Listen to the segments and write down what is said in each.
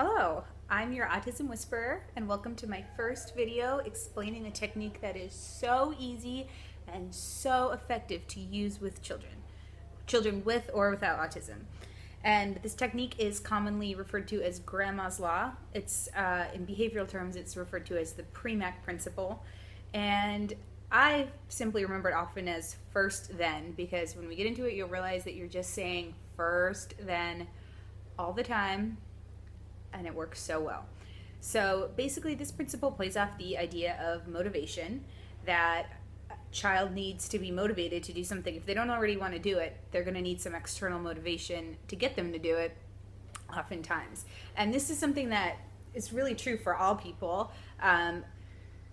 Hello, I'm your Autism Whisperer, and welcome to my first video explaining a technique that is so easy and so effective to use with children with or without autism. And this technique is commonly referred to as Grandma's Law. It's in behavioral terms, it's referred to as the Premack principle. And I simply remember it often as first then, because when we get into it, you'll realize that you're just saying first then all the time, and it works so well. So basically this principle plays off the idea of motivation, that a child needs to be motivated to do something. If they don't already want to do it, they're going to need some external motivation to get them to do it oftentimes. And this is something that is really true for all people. An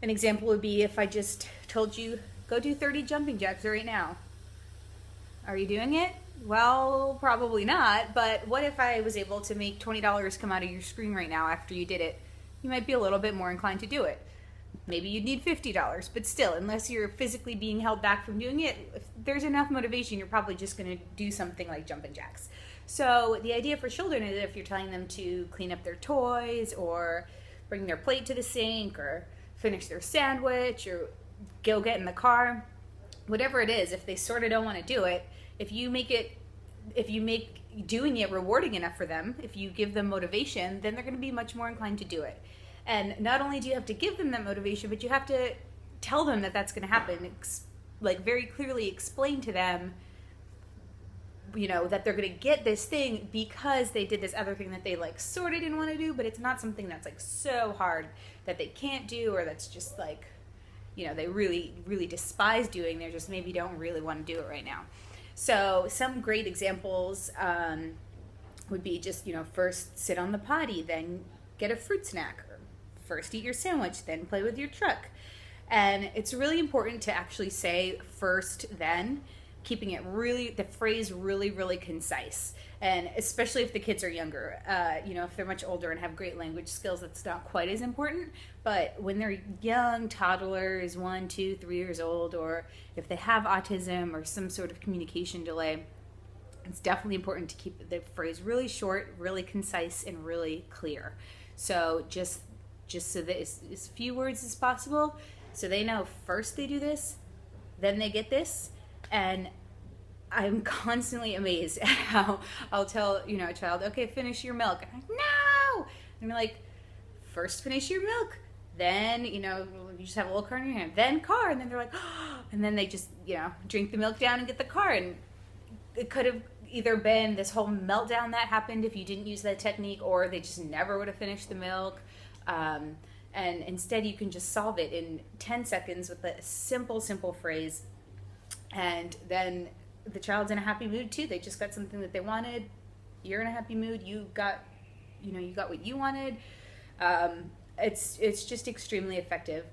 example would be if I just told you, go do 30 jumping jacks right now. Are you doing it? Well, probably not, but what if I was able to make $20 come out of your screen right now after you did it? You might be a little bit more inclined to do it. Maybe you'd need $50, but still, unless you're physically being held back from doing it, if there's enough motivation, you're probably just going to do something like jumping jacks. So the idea for children is if you're telling them to clean up their toys or bring their plate to the sink or finish their sandwich or go get in the car, whatever it is, if they sort of don't want to do it, if you make doing it rewarding enough for them, if you give them motivation, then they're going to be much more inclined to do it. And not only do you have to give them that motivation, but you have to tell them that that's going to happen. Like very clearly explain to them, you know, that they're going to get this thing because they did this other thing that they like sort of didn't want to do, but it's not something that's like so hard that they can't do, or that's just like, you know, they really, really despise doing. They just maybe don't really want to do it right now. So some great examples would be just, you know, first sit on the potty, then get a fruit snack, or first eat your sandwich, then play with your truck. And it's really important to actually say first, then, keeping it really, the phrase really, really concise. And especially if the kids are younger, you know, if they're much older and have great language skills, that's not quite as important. But when they're young, toddlers, 1, 2, 3 years old, or if they have autism or some sort of communication delay, it's definitely important to keep the phrase really short, really concise, and really clear. So just so that it's as few words as possible, so they know first they do this, then they get this. And I'm constantly amazed at how I'll tell, you know, a child, okay, finish your milk. And I'm like, no! And I'm like, first finish your milk, then, you know, you just have a little car in your hand, then car. And then they're like, oh, and then they just, you know, drink the milk down and get the car. And it could have either been this whole meltdown that happened if you didn't use that technique, or they just never would have finished the milk. And instead you can just solve it in 10 seconds with a simple phrase. And then the child's in a happy mood too. They just got something that they wanted. You're in a happy mood. You got what you wanted. It's just extremely effective.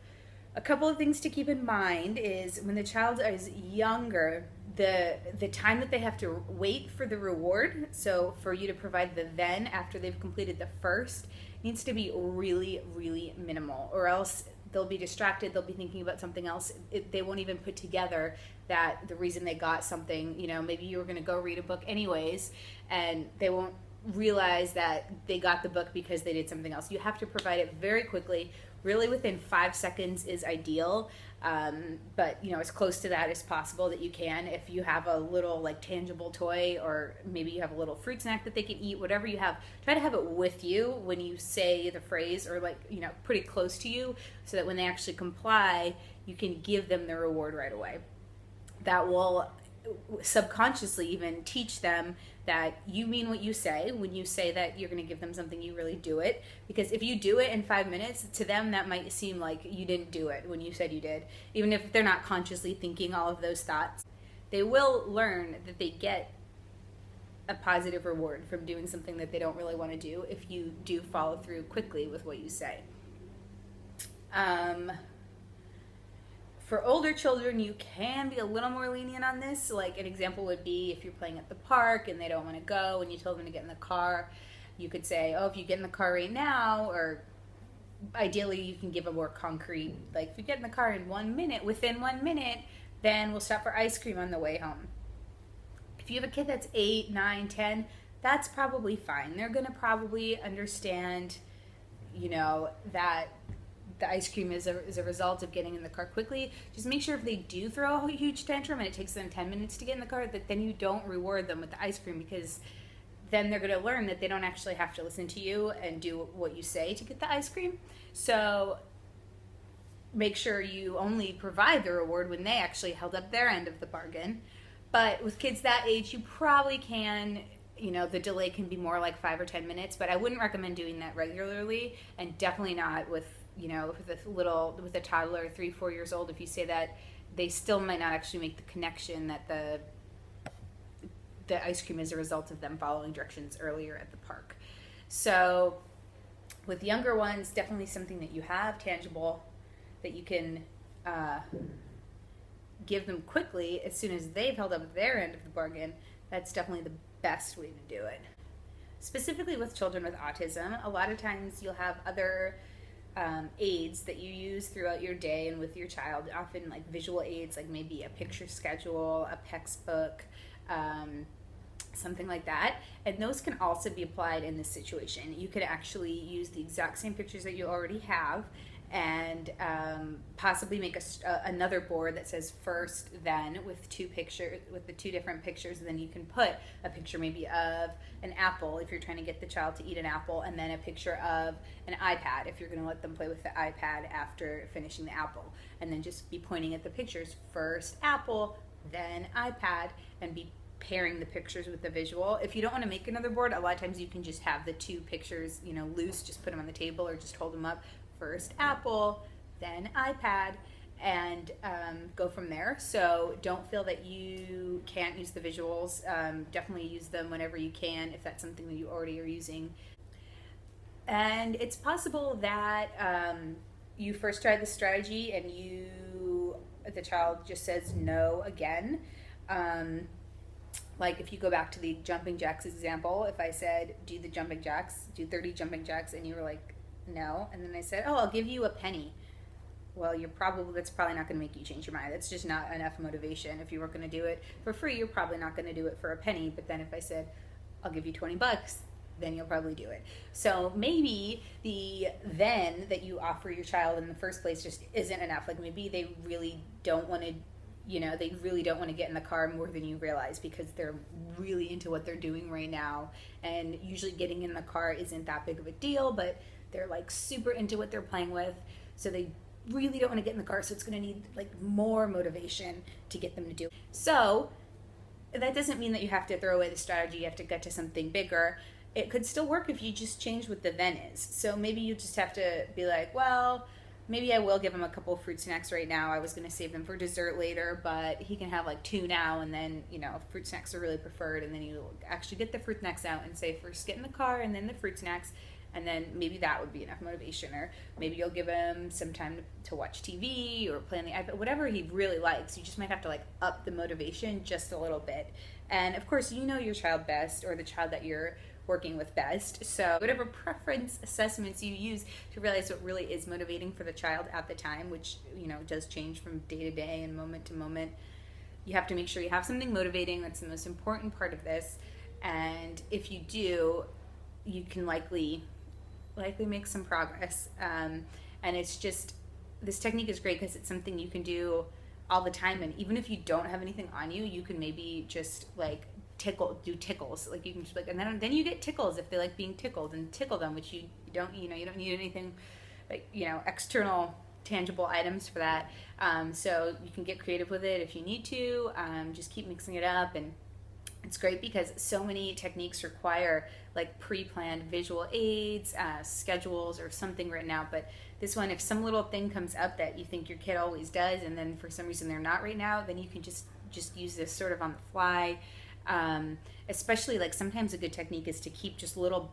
A couple of things to keep in mind is when the child is younger, the time that they have to wait for the reward, so for you to provide the then after they've completed the first, needs to be really, really minimal, or else they'll be distracted, they'll be thinking about something else. They won't even put together that the reason they got something, you know, maybe you were going to go read a book anyways, and they won't realize that they got the book because they did something else. You have to provide it very quickly. Really within 5 seconds is ideal, but you know, as close to that as possible that you can. If you have a little like tangible toy, or maybe you have a little fruit snack that they can eat, whatever you have, try to have it with you when you say the phrase, or like, you know, pretty close to you, so that when they actually comply, you can give them the reward right away. That will subconsciously even teach them that you mean what you say. When you say that you're going to give them something, you really do it. Because if you do it in 5 minutes, to them that might seem like you didn't do it when you said you did. Even if they're not consciously thinking all of those thoughts, they will learn that they get a positive reward from doing something that they don't really want to do if you do follow through quickly with what you say. For older children, you can be a little more lenient on this. Like an example would be if you're playing at the park and they don't want to go and you told them to get in the car, you could say, oh, if you get in the car right now, or ideally you can give a more concrete, like if you get in the car in 1 minute, within 1 minute, then we'll stop for ice cream on the way home. If you have a kid that's 8, 9, 10, that's probably fine. They're going to probably understand, that the ice cream is a result of getting in the car quickly. Just make sure if they do throw a huge tantrum and it takes them 10 minutes to get in the car, that then you don't reward them with the ice cream, because then they're going to learn that they don't actually have to listen to you and do what you say to get the ice cream. So make sure you only provide the reward when they actually held up their end of the bargain. But with kids that age, you probably can, the delay can be more like 5 or 10 minutes, but I wouldn't recommend doing that regularly, and definitely not with with a toddler, 3-4 years old. If you say that, they still might not actually make the connection that the ice cream is a result of them following directions earlier at the park. So with younger ones, definitely something that you have tangible that you can give them quickly as soon as they've held up their end of the bargain. That's definitely the best way to do it. Specifically with children with autism, a lot of times you'll have other aids that you use throughout your day and with your child, often like visual aids, like maybe a picture schedule, a textbook, something like that. And those can also be applied in this situation. You could actually use the exact same pictures that you already have and possibly make another board that says first, then, with the two different pictures. And then you can put a picture maybe of an apple if you're trying to get the child to eat an apple, and then a picture of an iPad if you're going to let them play with the iPad after finishing the apple. And then just be pointing at the pictures, first apple, then iPad, and be pairing the pictures with the visual. If you don't want to make another board, a lot of times you can just have the two pictures, loose, just put them on the table or just hold them up. First apple, then iPad, and go from there. So don't feel that you can't use the visuals. Definitely use them whenever you can if that's something that you already are using. And it's possible that you first try the strategy and the child just says no again. Like if you go back to the jumping jacks example, if I said do the jumping jacks, do 30 jumping jacks, and you were like, no, and then I said, oh, I'll give you a penny. Well, that's probably not going to make you change your mind. That's just not enough motivation. If you were going to do it for free, you're probably not going to do it for a penny. But then if I said, I'll give you $20, then you'll probably do it. So maybe the then that you offer your child in the first place just isn't enough. Like maybe they really don't want to get in the car more than you realize, because they're really into what they're doing right now. And usually getting in the car isn't that big of a deal, but they're like super into what they're playing with. So they really don't want to get in the car. So it's going to need like more motivation to get them to do it. So that doesn't mean that you have to throw away the strategy. You have to get to something bigger. It could still work if you just change what the then is. So maybe you just have to be like, well, maybe I will give him a couple of fruit snacks right now. I was going to save them for dessert later, but he can have like 2 now, and then, fruit snacks are really preferred. And then you actually get the fruit snacks out and say, first get in the car and then the fruit snacks. And then maybe that would be enough motivation. Or maybe you'll give him some time to watch TV or play on the iPad, whatever he really likes. You just might have to like up the motivation just a little bit. And of course, you know your child best, or the child that you're working with best. So whatever preference assessments you use to realize what really is motivating for the child at the time, which, does change from day to day and moment to moment, you have to make sure you have something motivating. That's the most important part of this. And if you do, you can likely make some progress. And it's just, this technique is great because it's something you can do all the time. And even if you don't have anything on you, you can maybe just like do tickles. Like you can just and then you get tickles if they like being tickled, and tickle them, which you don't need anything like, external tangible items for that. So you can get creative with it if you need to. Just keep mixing it up. And it's great because so many techniques require like pre-planned visual aids, schedules, or something written out. But this one, if some little thing comes up that you think your kid always does, and then for some reason they're not right now, then you can just use this sort of on the fly. Especially like sometimes a good technique is to keep just little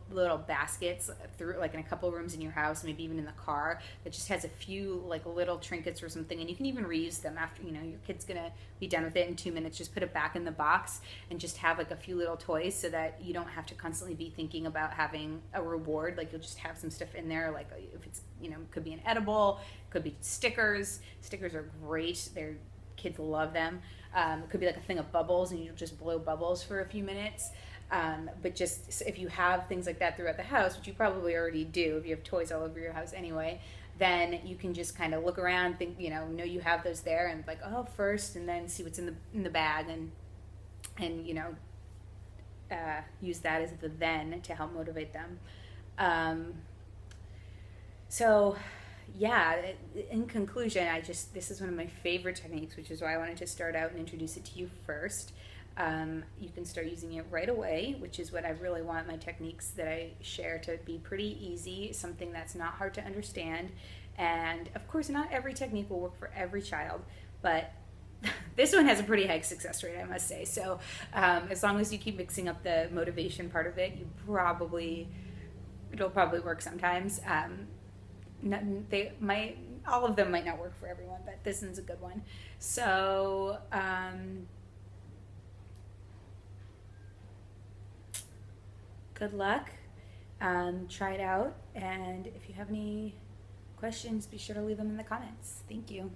baskets through like in a couple rooms in your house, maybe even in the car, that just has a few like little trinkets or something, and you can even reuse them after your kid's gonna be done with it in 2 minutes. Just put it back in the box and just have like a few little toys, so that you don't have to constantly be thinking about having a reward. Like you'll just have some stuff in there, like if it's could be an edible, could be stickers. Stickers are great. Kids love them. It could be like a thing of bubbles, and you just blow bubbles for a few minutes. But just if you have things like that throughout the house, which you probably already do, if you have toys all over your house anyway, then you can just kind of look around, think, know you have those there, and like, oh, first, and then see what's in the bag, and use that as the then to help motivate them. So yeah, in conclusion, this is one of my favorite techniques, which is why I wanted to start out and introduce it to you first. You can start using it right away, which is what I really want my techniques that I share to be pretty easy, something that's not hard to understand. And of course, not every technique will work for every child, but this one has a pretty high success rate, I must say. So as long as you keep mixing up the motivation part of it, it'll probably work sometimes. All of them might not work for everyone, but this one's a good one. So good luck. Try it out, and if you have any questions, be sure to leave them in the comments. Thank you.